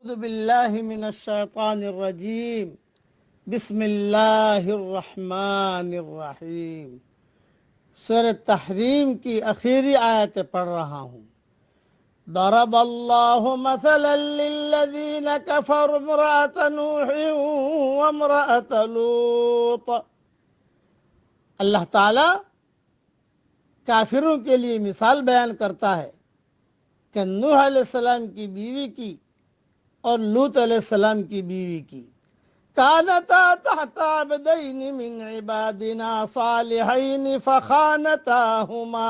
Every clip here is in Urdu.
أعوذ باللہ من الشیطان الرجیم بسم اللہ الرحمن الرحیم۔ سورہ تحریم کی آخری آیت پڑھ رہا ہوں۔ ضرب اللہ مثلا للذین کفروا امرأة نوح وامرأة لوط۔ اللہ تعالی کافروں کے لیے مثال بیان کرتا ہے کہ نوح علیہ السلام کی بیوی کی اور لوط علیہ السلام کی بیوی کی۔ کانتا تحت عبدین من عبادنا صالحین فخانتاہما،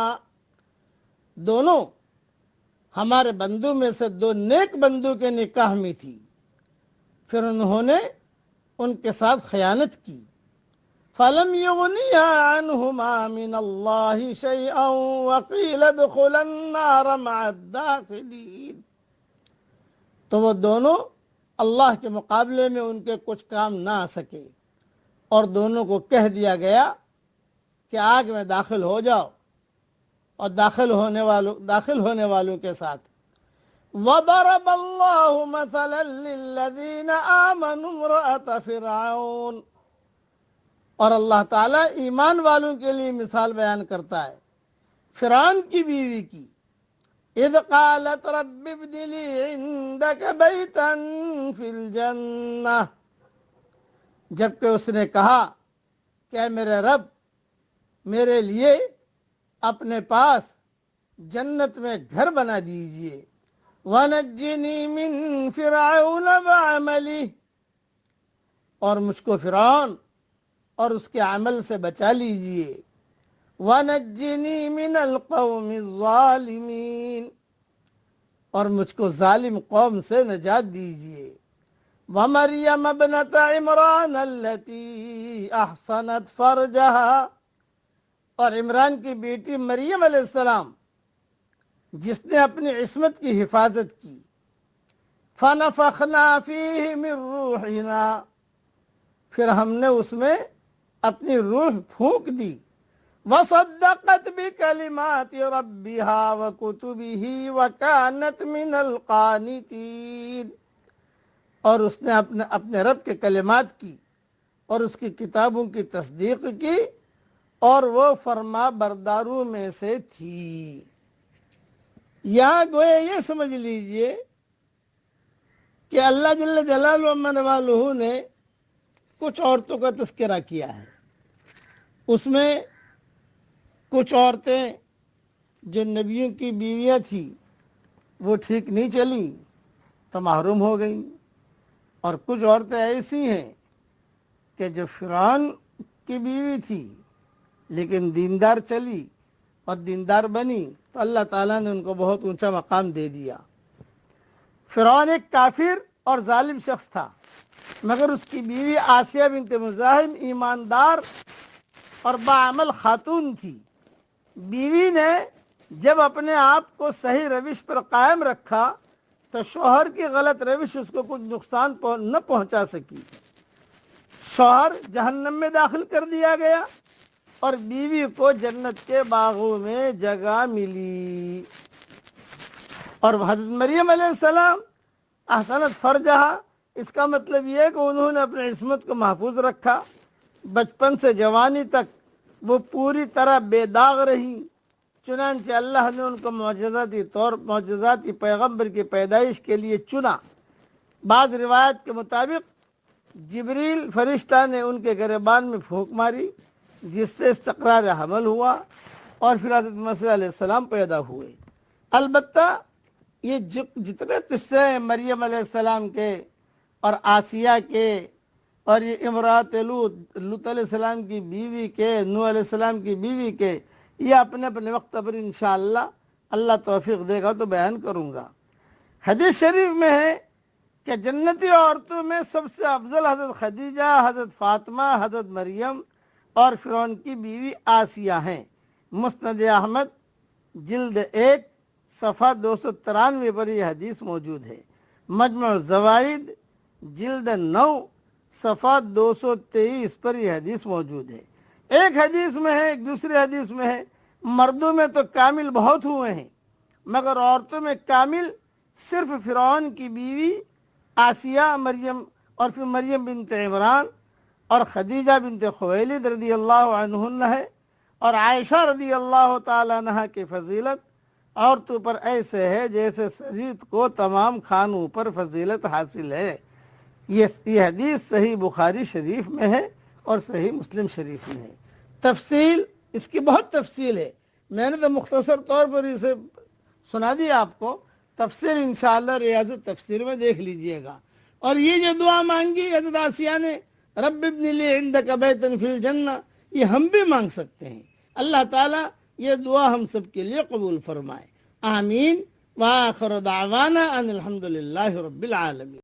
دونوں ہمارے بندوں میں سے دو نیک بندوں کے نکاح میں تھی، پھر انہوں نے ان کے ساتھ خیانت کی۔ فلم یغنیا عنہما من اللہ شیئا وقیل ادخلا النار مع الداخلین، تو وہ دونوں اللہ کے مقابلے میں ان کے کچھ کام نہ آ سکے، اور دونوں کو کہہ دیا گیا کہ آگ میں داخل ہو جاؤ، اور داخل ہونے والوں کے ساتھ۔ وَضَرَبَ اللَّهُ مَثَلًا لِّلَّذِينَ آمَنُوا امْرَأَتَ فِرْعَوْنَ، اور اللہ تعالیٰ ایمان والوں کے لیے مثال بیان کرتا ہے فرعون کی بیوی کی۔ اذ قالت رب ابن لی عندک بیتا فی الجنہ، جبکہ اس نے کہا کہ اے میرے رب میرے لیے اپنے پاس جنت میں گھر بنا دیجئے۔ وَنَجِّنِي مِن فِرْعَوْنَ وَعَمَلِهِ، اور مجھ کو فرعون اور اس کے عمل سے بچا لیجئے۔ وَنَجِّنِي مِنَ الْقَوْمِ الظَّالِمِينَ، اور مجھ کو ظالم قوم سے نجات دیجئے۔ وَمَرْيَمَ ابْنَتَ عِمْرَانَ الَّتِي أَحْصَنَتْ فَرْجَهَا، اور عمران کی بیٹی مریم علیہ السلام جس نے اپنی عصمت کی حفاظت کی۔ فَنَفَخْنَا فِيهِ مِن رُّوحِنَا، پھر ہم نے اس میں اپنی روح پھونک دی۔ وَصَدَّقَتْ بِكَلِمَاتِ رَبِّهَا وَكُتُبِهِ وَكَانَتْ مِنَ الْقَانِتِينَ، اور اس نے اپنے رب کے کلمات کی اور اس کی کتابوں کی تصدیق کی، اور وہ فرما برداروں میں سے تھی۔ یہاں گویا یہ سمجھ لیجئے کہ اللہ جل جلالہ و من والہ نے کچھ عورتوں کا تذکرہ کیا ہے۔ اس میں کچھ عورتیں جو نبیوں کی بیویاں تھیں وہ ٹھیک نہیں چلیں تو محروم ہو گئیں، اور کچھ عورتیں ایسی ہیں کہ جو فرعون کی بیوی تھی لیکن دیندار چلی اور دیندار بنی تو اللہ تعالیٰ نے ان کو بہت اونچا مقام دے دیا۔ فرعون ایک کافر اور ظالم شخص تھا، مگر اس کی بیوی آسیہ بنت مزاحم ایماندار اور باعمل خاتون تھی۔ بیوی نے جب اپنے آپ کو صحیح روش پر قائم رکھا تو شوہر کی غلط روش اس کو کچھ نقصان نہ پہنچا سکی۔ شوہر جہنم میں داخل کر دیا گیا اور بیوی کو جنت کے باغوں میں جگہ ملی۔ اور حضرت مریم علیہ السلام احسنت فرجہا، اس کا مطلب یہ ہے کہ انہوں نے اپنی عصمت کو محفوظ رکھا۔ بچپن سے جوانی تک وہ پوری طرح بے داغ رہی، چنانچہ اللہ نے ان کو معجزاتی پیغمبر کی پیدائش کے لیے چنا۔ بعض روایت کے مطابق جبریل فرشتہ نے ان کے گریبان میں پھونک ماری، جس سے استقرار حمل ہوا، اور پھر حضرت مسیح علیہ السلام پیدا ہوئے۔ البتہ یہ جتنے قصے ہیں مریم علیہ السلام کے اور آسیہ کے اور یہ امرات لوط علیہ السلام کی بیوی کے، نوح علیہ السلام کی بیوی کے، یہ اپنے اپنے وقت پر انشاءاللہ اللہ توفیق دے گا تو بیان کروں گا۔ حدیث شریف میں ہے کہ جنتی عورتوں میں سب سے افضل حضرت خدیجہ، حضرت فاطمہ، حضرت مریم اور فرعون کی بیوی آسیہ ہیں۔ مسند احمد جلد 1 صفحہ 293 پر یہ حدیث موجود ہے۔ مجمع الزوائد جلد 9 صفحہ 223 پر یہ حدیث موجود ہے۔ ایک حدیث میں ہے، ایک دوسری حدیث میں ہے، مردوں میں تو کامل بہت ہوئے ہیں، مگر عورتوں میں کامل صرف فرعون کی بیوی آسیہ مریم اور پھر مریم بنت عمران اور خدیجہ بنت خویلد رضی اللہ عنہن ہے، اور عائشہ رضی اللہ تعالیٰ عنہ کی فضیلت عورتوں پر ایسے ہے جیسے شریعت کو تمام خانوں پر فضیلت حاصل ہے۔ یہ حدیث صحیح بخاری شریف میں ہے اور صحیح مسلم شریف میں ہے۔ تفصیل اس کی بہت تفصیل ہے، میں نے تو مختصر طور پر اسے سنا دیا آپ کو، تفصیل انشاءاللہ ریاض التفسیر میں دیکھ لیجئے گا۔ اور یہ جو دعا مانگی حضرت آسیہ نے، رب ابن لی عندک بیتا فی الجنہ، یہ ہم بھی مانگ سکتے ہیں۔ اللہ تعالیٰ یہ دعا ہم سب کے لیے قبول فرمائے، آمین۔ وآخر دعوانا ان الحمدللہ رب العالمین۔